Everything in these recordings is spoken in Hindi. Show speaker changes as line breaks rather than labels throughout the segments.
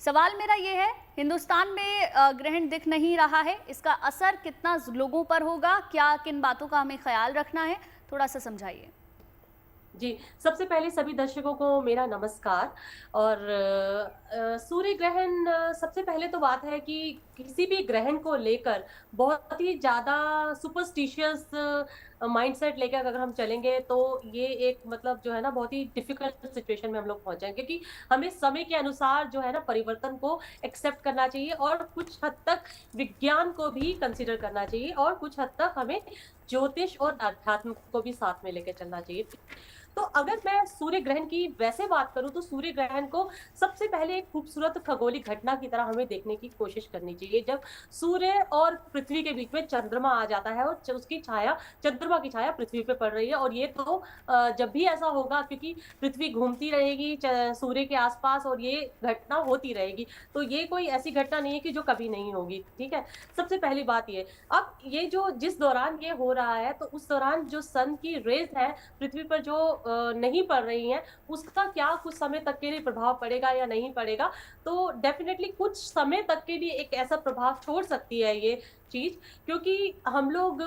सवाल मेरा ये है, हिंदुस्तान में ग्रहण दिख नहीं रहा है, इसका असर कितना लोगों पर होगा? क्या किन बातों का हमें ख्याल रखना है? थोड़ा सा समझाइए।
जी, सबसे पहले सभी दर्शकों को मेरा नमस्कार। और सूर्य ग्रहण, सबसे पहले तो बात है कि किसी भी ग्रहण को लेकर बहुत ही ज़्यादा सुपरस्टिशियस माइंडसेट लेकर अगर हम चलेंगे तो ये एक मतलब जो है ना बहुत ही डिफ़िकल्ट सिचुएशन में हम लोग पहुँच जाएँगे, क्योंकि हमें समय के अनुसार जो है ना परिवर्तन को एक्सेप्ट करना चाहिए और कुछ हद तक विज्ञान को भी कंसीडर करना चाहिए और कुछ हद तक हमें ज्योतिष और अध्यात्म को भी साथ में लेके चलना चाहिए। तो अगर मैं सूर्य ग्रहण की वैसे बात करूँ तो सूर्य ग्रहण को सबसे पहले एक खूबसूरत खगोलीय घटना की तरह हमें देखने की कोशिश करनी चाहिए। जब सूर्य और पृथ्वी के बीच में चंद्रमा आ जाता है और उसकी छाया, चंद्रमा की छाया पृथ्वी पे पड़ रही है, और ये तो जब भी ऐसा होगा क्योंकि पृथ्वी घूमती रहेगी सूर्य के आसपास और ये घटना होती रहेगी। तो ये कोई ऐसी घटना नहीं है कि जो कभी नहीं होगी, ठीक है? सबसे पहली बात ये। अब ये जो जिस दौरान ये हो रहा है तो उस दौरान जो सन की रेज़ है पृथ्वी पर जो नहीं पड़ रही हैं, उसका क्या कुछ समय तक के लिए प्रभाव पड़ेगा या नहीं पड़ेगा? तो डेफ़िनेटली कुछ समय तक के लिए एक ऐसा प्रभाव छोड़ सकती है ये चीज़, क्योंकि हम लोग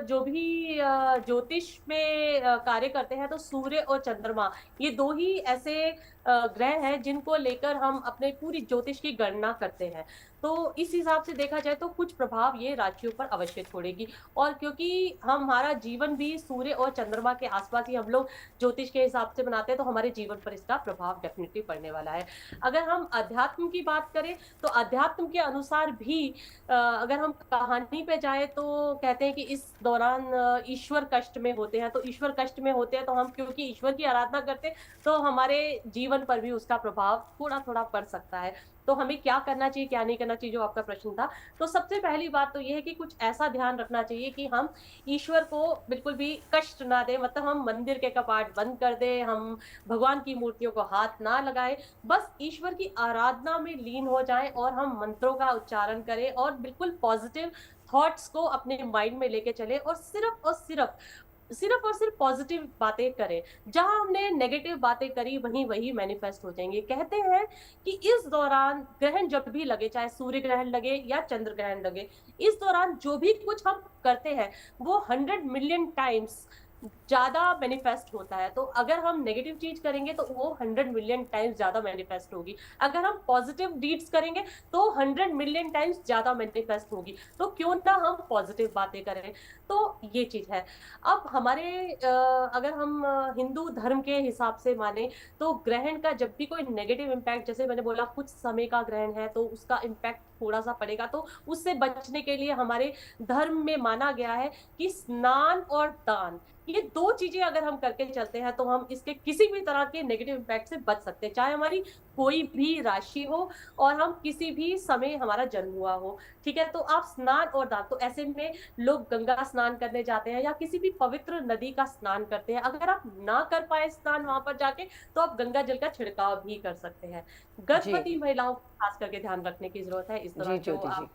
जो भी ज्योतिष में कार्य करते हैं तो सूर्य और चंद्रमा ये 2 ही ऐसे ग्रह हैं जिनको लेकर हम अपने पूरी ज्योतिष की गणना करते हैं। तो इस हिसाब से देखा जाए तो कुछ प्रभाव ये राशियों पर अवश्य छोड़ेगी। और क्योंकि हमारा जीवन भी सूर्य और चंद्रमा के आसपास ही हम लोग ज्योतिष के हिसाब से बनाते हैं, तो हमारे जीवन पर इसका प्रभाव डेफ़िनिटली पड़ने वाला है। अगर हम अध्यात्म की बात करें, तो अध्यात्म के अनुसार भी अगर हम कहानी पे जाएँ तो कहते हैं कि इस दौरान ईश्वर कष्ट में होते हैं, तो ईश्वर कष्ट में होते हैं तो हम क्योंकि ईश्वर की आराधना करते हैं, तो हमारे जीवन पर भी उसका प्रभाव थोड़ा-थोड़ा पड़ सकता है। तो हमें क्या करना चाहिए, क्या नहीं करना चाहिए, जो आपका प्रश्न था। तो सबसे पहली बात तो ये है कि कुछ ऐसा ध्यान रखना चाहिए कि हम ईश्वर को बिल्कुल भी कष्ट ना दें, मतलब हम मंदिर के कपाट बंद कर दें, हम भगवान की मूर्तियों को हाथ ना लगाएँ, बस ईश्वर की आराधना में लीन हो जाएँ और हम मंत्रों का उच्चारण करें और बिल्कुल पॉज़िटिव थॉट्स को अपने माइंड में लेके चलें और सिर्फ़ और सिर्फ़ पॉज़िटिव बातें करें। जहाँ हमने नेगेटिव बातें करी वही मैनिफेस्ट हो जाएँगी। कहते हैं कि इस दौरान ग्रहण जब भी लगे, चाहे सूर्य ग्रहण लगे या चंद्र ग्रहण लगे, इस दौरान जो भी कुछ हम करते हैं, वो 100 मिलियन टाइम्स ज़्यादा मैनिफेस्ट होता है। तो अगर हम नेगेटिव चीज़ करेंगे तो वो 100 मिलियन टाइम्स ज़्यादा मैनिफेस्ट होगी। अगर हम पॉज़िटिव डीड्स करेंगे तो 100 मिलियन टाइम्स ज़्यादा मैनिफेस्ट होगी। तो क्यों ना हम पॉज़िटिव बातें करें। तो ये चीज़ है। अब हमारे अगर हम हिंदू धर्म के हिसाब से माने तो ग्रहण का जब भी कोई नेगेटिव इम्पैक्ट, जैसे मैंने बोला कुछ समय का ग्रहण है तो उसका इम्पैक्ट थोड़ा-सा पड़ेगा, तो उससे बचने के लिए हमारे धर्म में माना गया है कि स्नान और दान, ये 2 चीज़ें अगर हम करके चलते हैं तो हम इसके किसी भी तरह के नेगेटिव इम्पैक्ट से बच सकते हैं। चाहे हमारी कोई भी राशि हो और हम किसी भी समय हमारा जन्म हुआ हो, ठीक है? तो आप स्नान और दान, तो ऐसे में लोग गंगा स्नान करने जाते हैं या किसी भी पवित्र नदी का स्नान करते हैं। अगर आप ना कर पाएँ स्नान वहाँ पर जाके, तो आप गंगा जल का छिड़काव भी कर सकते हैं।
जी,
गर्भवती महिलाओं को खास करके ध्यान रखने की ज़रूरत है इस
जी
दौरान, जो
ज्योति जी।
आप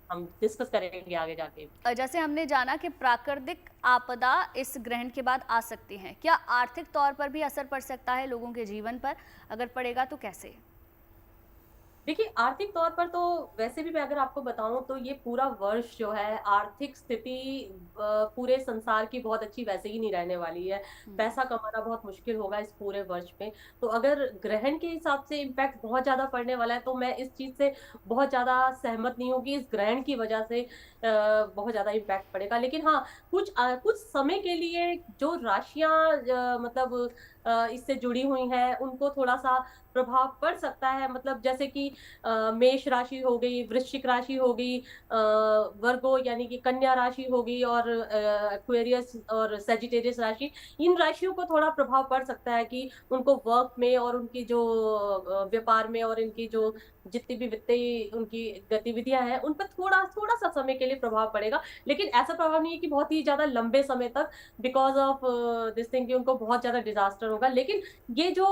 हम डिस्कस करेंगे आगे जाके।
जैसे हमने जाना कि प्राकृतिक आपदा इस ग्रहण के बाद आ सकती हैं, क्या आर्थिक तौर पर भी असर पड़ सकता है लोगों के जीवन पर? अगर पड़ेगा तो कैसे?
देखिए, आर्थिक तौर पर तो वैसे भी मैं अगर आपको बताऊँ तो ये पूरा वर्ष जो है आर्थिक स्थिति पूरे संसार की बहुत अच्छी वैसे ही नहीं रहने वाली है।
हुँ।
पैसा कमाना बहुत मुश्किल होगा इस पूरे वर्ष में। तो अगर ग्रहण के हिसाब से इम्पैक्ट बहुत ज़्यादा पड़ने वाला है तो मैं इस चीज़ से बहुत ज़्यादा सहमत नहीं हूँ कि इस ग्रहण की वजह से बहुत ज़्यादा इम्पैक्ट पड़ेगा। लेकिन हाँ, कुछ समय के लिए जो राशियाँ मतलब इससे जुड़ी हुई हैं, उनको थोड़ा-सा प्रभाव पड़ सकता है। मतलब जैसे कि मेष राशि हो गई, वृश्चिक राशि हो गई, वर्गो यानी कि कन्या राशि हो गई और एक्वेरियस और सैजिटेरियस राशि, इन राशियों को थोड़ा प्रभाव पड़ सकता है कि उनको वर्क में और उनकी जो व्यापार में और इनकी जो जितनी भी वित्तीय उनकी गतिविधियाँ हैं, उन पे थोड़ा-सा समय के लिए प्रभाव पड़ेगा। लेकिन ऐसा प्रभाव नहीं है कि बहुत ही ज़्यादा लंबे समय तक, बिकॉज़ ऑफ दिस थिंग कि उनको बहुत ज़्यादा डिज़ास्टर होगा। लेकिन ये जो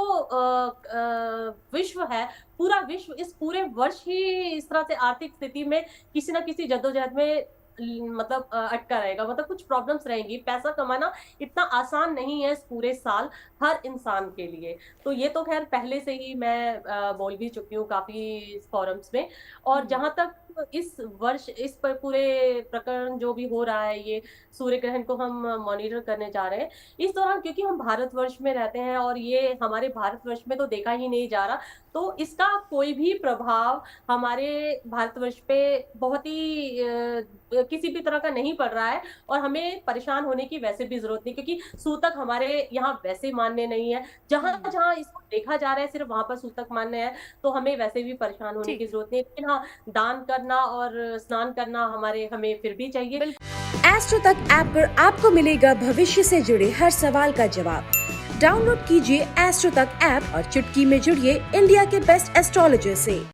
विश्व है, पूरा विश्व इस पूरे वर्ष ही इस तरह से आर्थिक स्थिति में किसी न किसी जद्दोजहद में मतलब अटका रहेगा, मतलब कुछ प्रॉब्लम्स रहेंगी। पैसा कमाना इतना आसान नहीं है इस पूरे साल हर इंसान के लिए। तो ये तो ख़ैर पहले से ही मैं बोल भी चुकी हूँ काफ़ी फोरम्स में। और
हम्म,
जहाँ तक इस वर्ष इस पर पूरे प्रकरण जो भी हो रहा है, ये सूर्य ग्रहण को हम मॉनिटर करने जा रहे हैं। इस दौरान क्योंकि हम भारतवर्ष में रहते हैं और ये हमारे भारतवर्ष में तो देखा ही नहीं जा रहा, तो इसका कोई भी प्रभाव हमारे भारतवर्ष पे बहुत ही किसी भी तरह का नहीं पड़ रहा है। और हमें परेशान होने की वैसे भी ज़रूरत नहीं, क्योंकि सूतक हमारे यहाँ वैसे मान्य नहीं है।
हम्म,
जहाँ-जहाँ इसको देखा जा रहा है सिर्फ़ वहाँ पर सूतक मान्य है, तो हमें वैसे भी परेशान होने की
ठीक,
ज़रूरत नहीं है। लेकिन हाँ, दान करना और स्नान करना हमें फिर भी चाहिए।
बिल्कुल।
एस्ट्रो तक ऐप पर आपको मिलेगा भविष्य से जुड़े हर सवाल का जवाब। डाउनलोड कीजिए एस्ट्रो तक ऐप और चुटकी में जुड़िए इंडिया के बेस्ट एस्ट्रोलॉजर से।